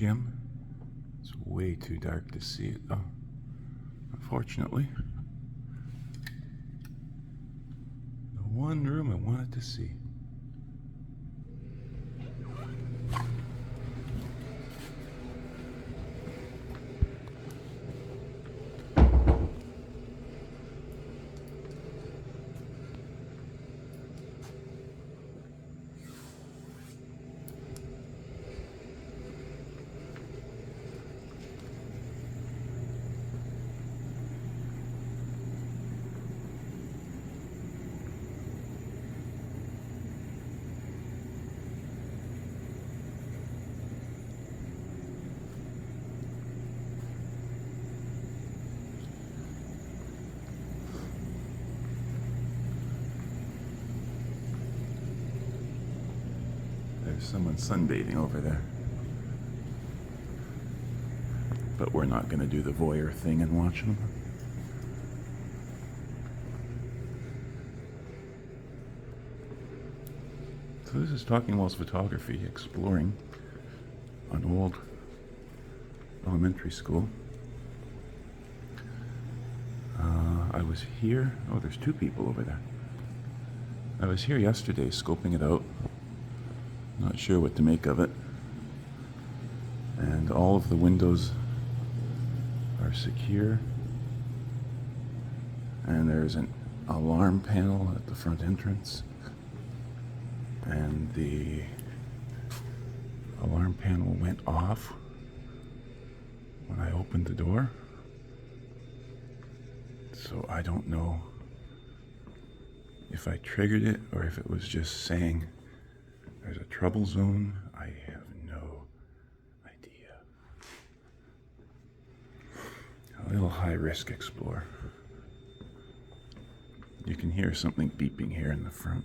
gym. It's way too dark to see it though, unfortunately. The one room I wanted to see. There's someone sunbathing over there. But we're not going to do the voyeur thing and watch them. So this is Talking Walls Photography, exploring an old elementary school. I was here, oh there's two people over there. I was here yesterday scoping it out. Not sure what to make of it. And all of the windows are secure. And there's an alarm panel at the front entrance. And the alarm panel went off when I opened the door. So I don't know if I triggered it or if it was just saying there's a trouble zone. I have no idea. A little high-risk explore. You can hear something beeping here in the front.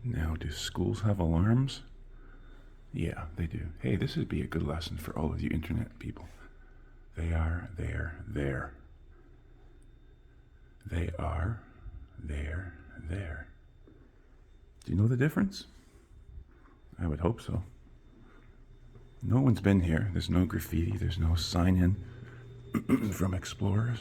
Now, do schools have alarms? Yeah, they do. Hey, this would be a good lesson for all of you internet people. They are there. They are there. Do you know the difference? I would hope so. No one's been here. There's no graffiti. There's no sign in from explorers.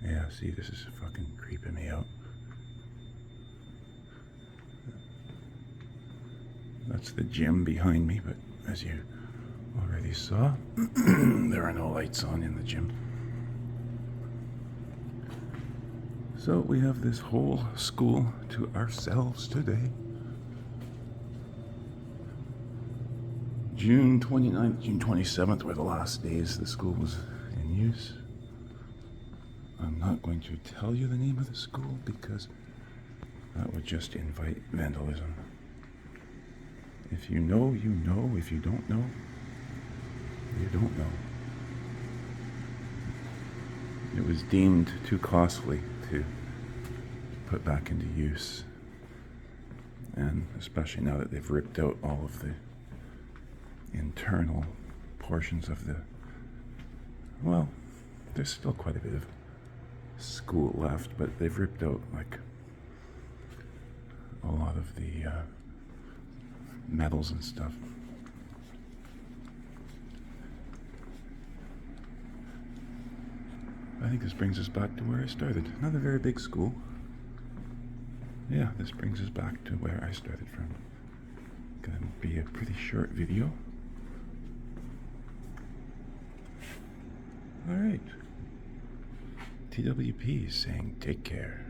Yeah, see, this is fucking creeping me out. That's the gym behind me, but as you already saw, there are no lights on in the gym. So we have this whole school to ourselves today. June 29th, June 27th were the last days the school was in use. I'm not going to tell you the name of the school because that would just invite vandalism. If you know, you know. If you don't know, you don't know. It was deemed too costly to put back into use. And especially now that they've ripped out all of the internal portions of the, well, there's still quite a bit of school left, but they've ripped out like a lot of the metals and stuff. I think this brings us back to where I started. Not a very big school. Yeah, this brings us back to where I started from. Gonna be a pretty short video. Alright. TWP is saying take care.